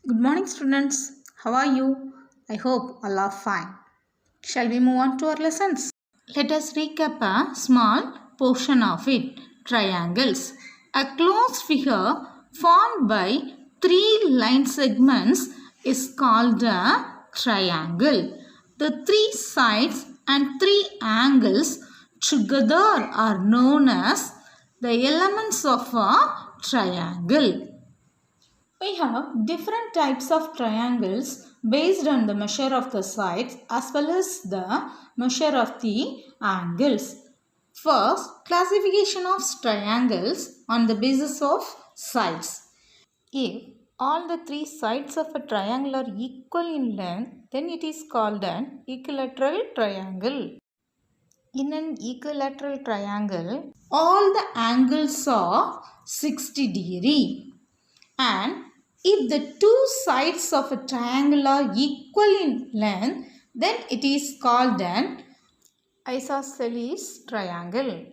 Good morning, students. How are you? I hope all are fine. Shall we move on to our lessons? Let us recap a small portion of it. Triangles. A closed figure formed by three line segments is called a triangle. The three sides and three angles together are known as the elements of a triangle. We have different types of triangles based on the measure of the sides as well as the measure of the angles. First, classification of triangles on the basis of sides. If all the three sides of a triangle are equal in length, then it is called an equilateral triangle. In an equilateral triangle, all the angles are 60 degree. And if the two sides of a triangle are equal in length, then it is called an isosceles triangle.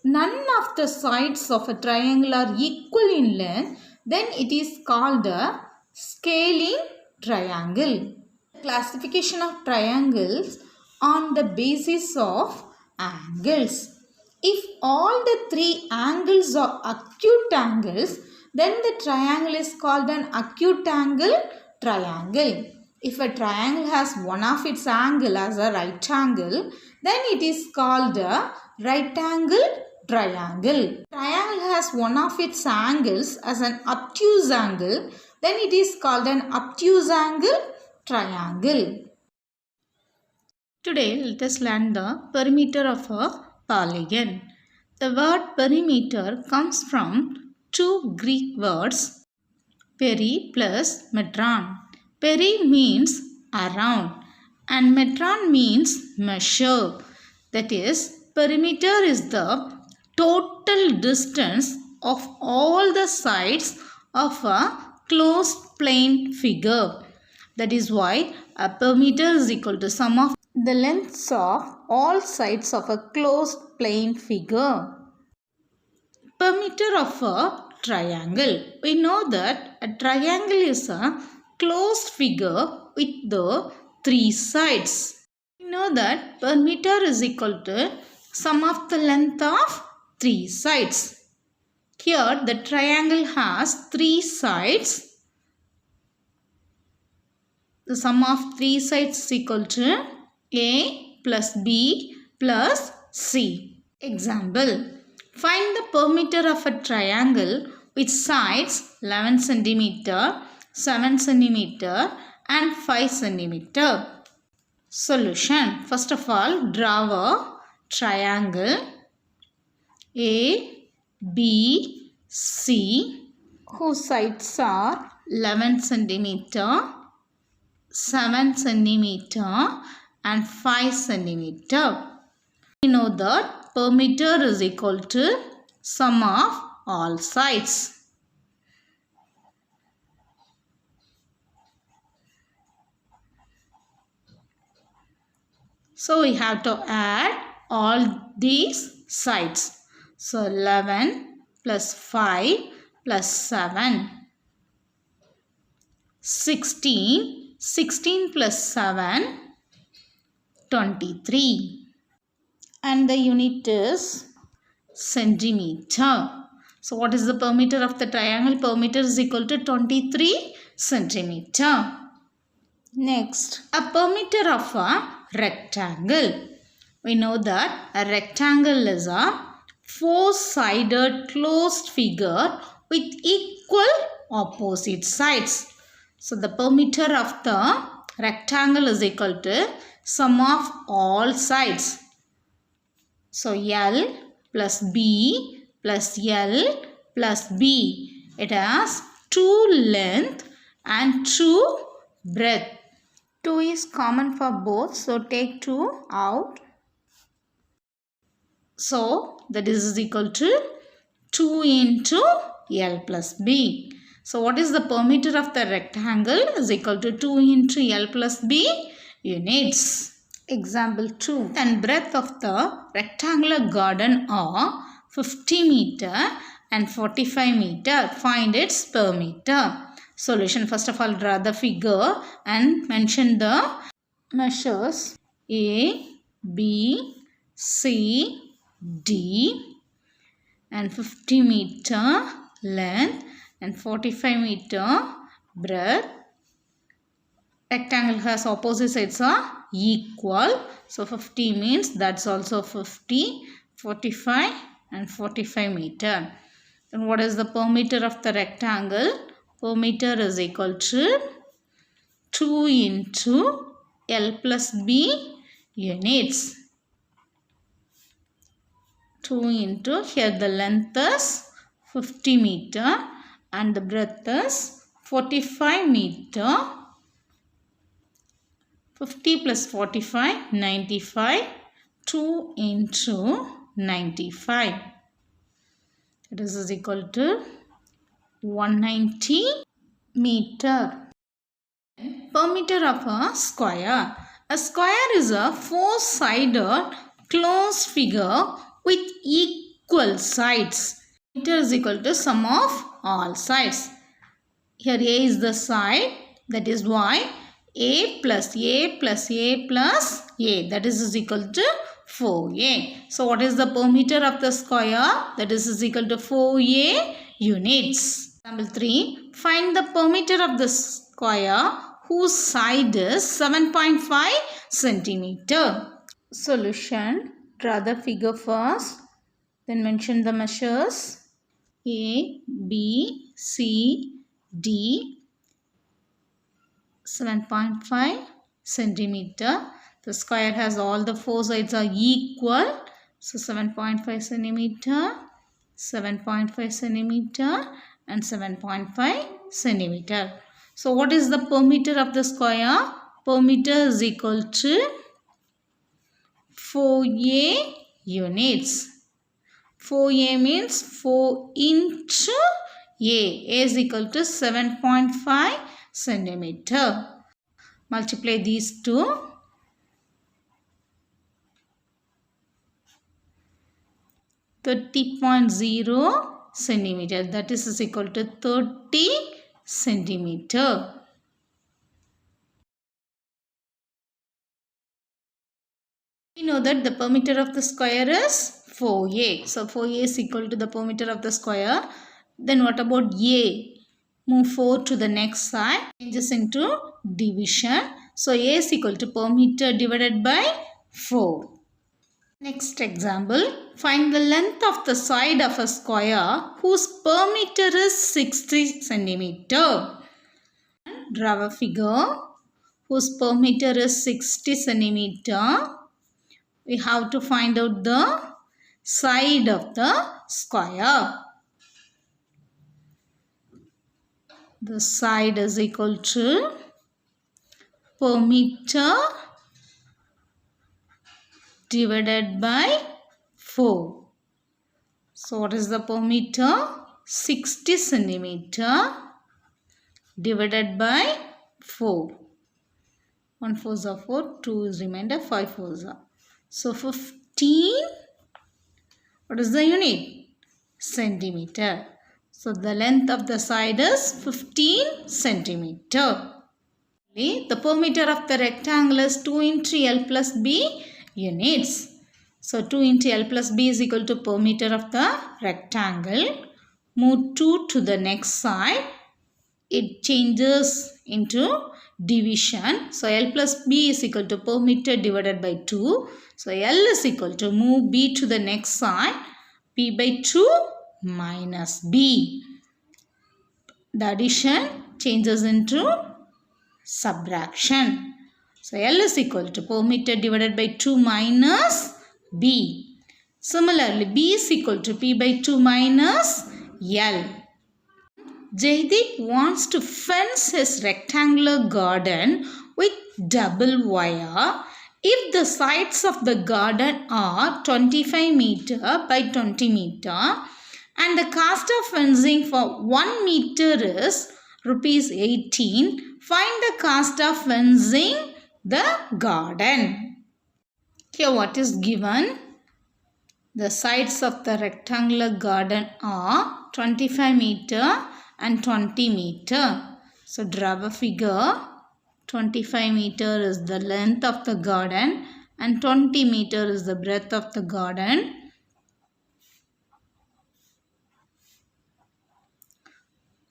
None of the sides of a triangle are equal in length, then it is called a scaling triangle. Classification of triangles on the basis of angles. If all the three angles are acute angles, then the triangle is called an acute angle triangle. If a triangle has one of its angle as a right angle, then it is called a right angle triangle. Triangle has one of its angles as an obtuse angle, then it is called an obtuse angle triangle. Today let us learn the perimeter of a polygon. The word perimeter comes from two Greek words, peri plus metron. Peri means around and metron means measure. That is, perimeter is the total distance of all the sides of a closed plane figure. That is why a perimeter is equal to sum of the lengths of all sides of a closed plane figure. Perimeter of a triangle. We know that a triangle is a closed figure with the three sides. We know that perimeter is equal to sum of the length of three sides. Here the triangle has three sides. The sum of three sides is equal to A plus B plus C. Example. Find the perimeter of a triangle with sides 11 cm, 7 cm and 5 cm. Solution. First of all, draw a triangle A, B, C whose sides are 11 cm, 7 cm and 5 cm. We know that perimeter is equal to sum of all sides. So we have to add all these sides. So 11 plus 5 plus 7. 16. 16 plus 7. 23. And the unit is centimeter. So what is the perimeter of the triangle? Perimeter is equal to 23 centimeter. Next, a perimeter of a rectangle. We know that a rectangle is a four-sided closed figure with equal opposite sides. So the perimeter of the rectangle is equal to sum of all sides. So L plus B plus L plus B. It has 2 length and 2 breadth. 2 is common for both. So take 2 out. So that is equal to 2 into L plus B. So what is the perimeter of the rectangle? Is equal to 2 into L plus B units. Example 2. And breadth of the rectangular garden are 50 meter and 45 meter. Find its perimeter. Solution. First of all, draw the figure and mention the measures A, B, C, D and 50 meter length and 45 meter breadth. Rectangle has opposite sides are equal. So 50 means that's also 50, 45 and 45 meter. Then what is the perimeter of the rectangle? Perimeter is equal to 2 into L plus B units. 2 into, here the length is 50 meter and the breadth is 45 meter. 50 plus 45, 95. 2 into 95. This is equal to 190 meter. Perimeter of a square. A square is a four-sided closed figure with equal sides. Meter is equal to sum of all sides. Here A is the side, that is why A plus A plus A plus A, that is equal to 4A. So what is the perimeter of the square? That is equal to 4A units. Example 3. Find the perimeter of the square whose side is 7.5 centimeter. Solution. Draw the figure first. Then mention the measures A, B, C, D. 7.5 centimeter. The square has all the four sides are equal. So 7.5 centimeter, 7.5 centimeter and 7.5 centimeter. So what is the perimeter of the square? Perimeter is equal to 4A units. 4A means 4 into A. A is equal to 7.5 centimeter. Multiply these two. 30.0 centimeter. That is equal to 30 centimeter. We know that the perimeter of the square is 4A. So 4A is equal to the perimeter of the square. Then what about A? Move 4 to the next side. Changes into division. So A is equal to perimeter divided by 4. Next example. Find the length of the side of a square whose perimeter is 60 centimeter. Draw a figure whose perimeter is 60 centimeter. We have to find out the side of the square. The side is equal to perimeter divided by 4. So what is the perimeter? 60 centimeter divided by 4. 1 4s are 4, 2 is remainder, 5 4s are. So 15, what is the unit? Centimeter. So the length of the side is 15 centimeter. The perimeter of the rectangle is 2 into L plus B units. So 2 into L plus B is equal to perimeter of the rectangle. Move 2 to the next side. It changes into division. So L plus B is equal to perimeter divided by 2. So L is equal to, move B to the next side. P by 2 minus B. The addition changes into subtraction. So L is equal to perimeter divided by 2 minus B. Similarly, B is equal to P by 2 minus L. Jaideep wants to fence his rectangular garden with double wire if the sides of the garden are 25 meter by 20 meter and the cost of fencing for 1 meter is rupees 18. Find the cost of fencing the garden. Here what is given? The sides of the rectangular garden are 25 meter and 20 meter. So draw a figure. 25 meter is the length of the garden and 20 meter is the breadth of the garden.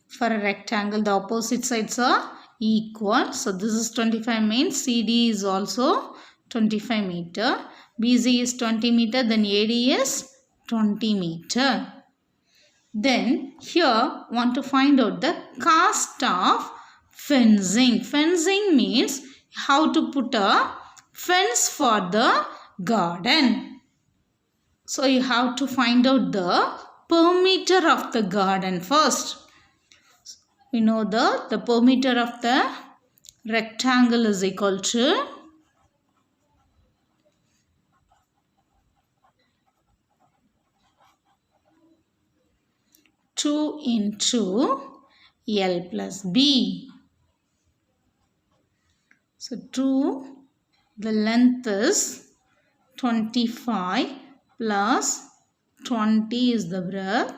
For a rectangle, the opposite sides are equal. So this is 25 means CD is also 25 meter. BC is 20 meter, then AD is 20 meter. Then here want to find out the cost of fencing. Fencing means how to put a fence for the garden. So you have to find out the perimeter of the garden first. We know the perimeter of the rectangle is equal to 2 into L plus B. So 2, the length is 25 plus 20 is the breadth.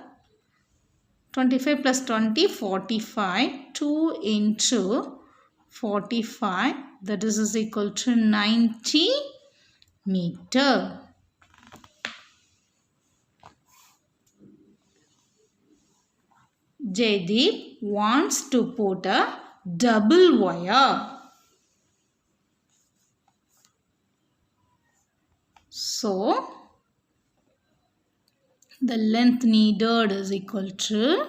25 plus 20, 45. 2 into 45, that is equal to 90 meter. Jaydeep wants to put a double wire. So, the length needed is equal to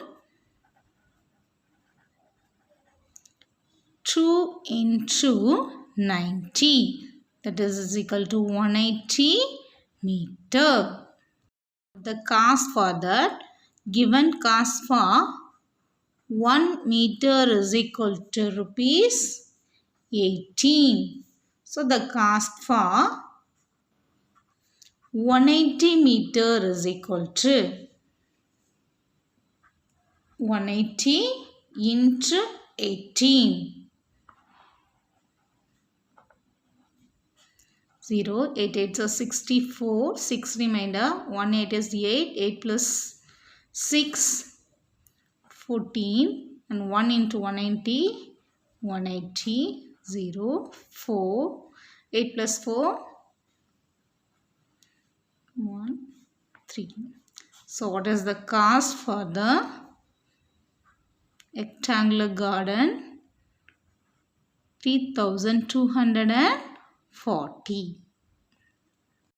2 into 90. That is equal to 180 meter. The cost for that, given cost for 1 meter is equal to rupees 18. So the cost for 180 meter is equal to 180 into 18. 0, 8 8 is 64, 6 remainder, 1 8 is 8, 8 plus 6, 14 and 1 into 190, 180, 0, 4, 8 plus 4, 1, 3. So what is the cost for the rectangular garden? 3,240.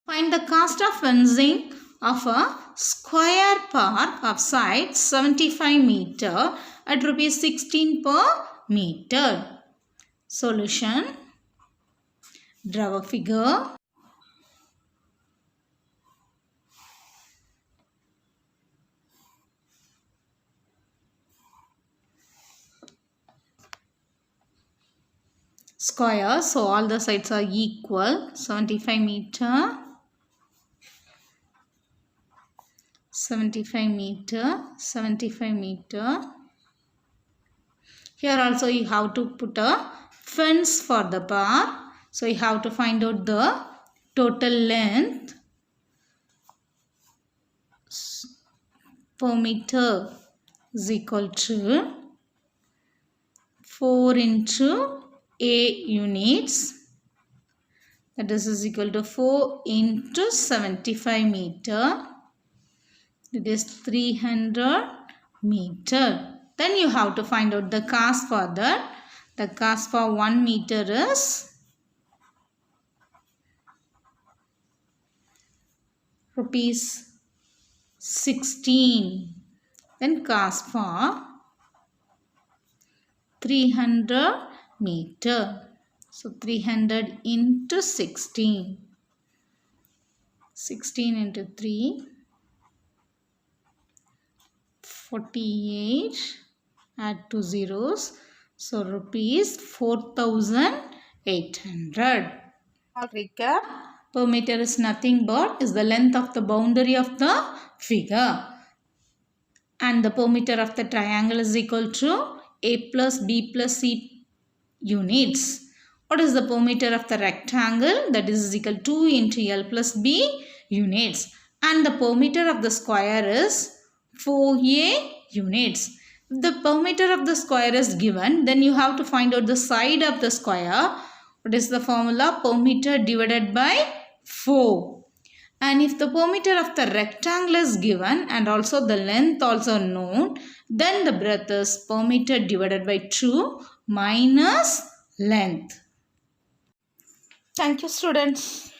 Find the cost of fencing of a square park of side 75 meter at rupees 16 per meter. Solution. Draw a figure. Square, so all the sides are equal. 75 meter, 75 meter, 75 meter. Here also you have to put a fence for the park. So you have to find out the total length per meter is equal to 4 into A units, that is equal to 4 into 75 meter, that is 300 meter. Then you have to find out the cost for that. The cost for 1 meter is rupees 16. Then cost for 300 meter. So 300 into 16. 16 into 3. 48. Add 2 zeros. So rupees 4,800. I'll recap. Per meter is nothing but is the length of the boundary of the figure. And the perimeter of the triangle is equal to A plus B plus C units. What is the perimeter of the rectangle? That is equal to 2 into L plus B units. And the perimeter of the square is 4A units. the perimeter of the square is given, then you have to find out the side of the square. What is the formula? Perimeter divided by 4. And if the perimeter of the rectangle is given and also the length also known, then the breadth is perimeter divided by 2 minus length. Thank you, students.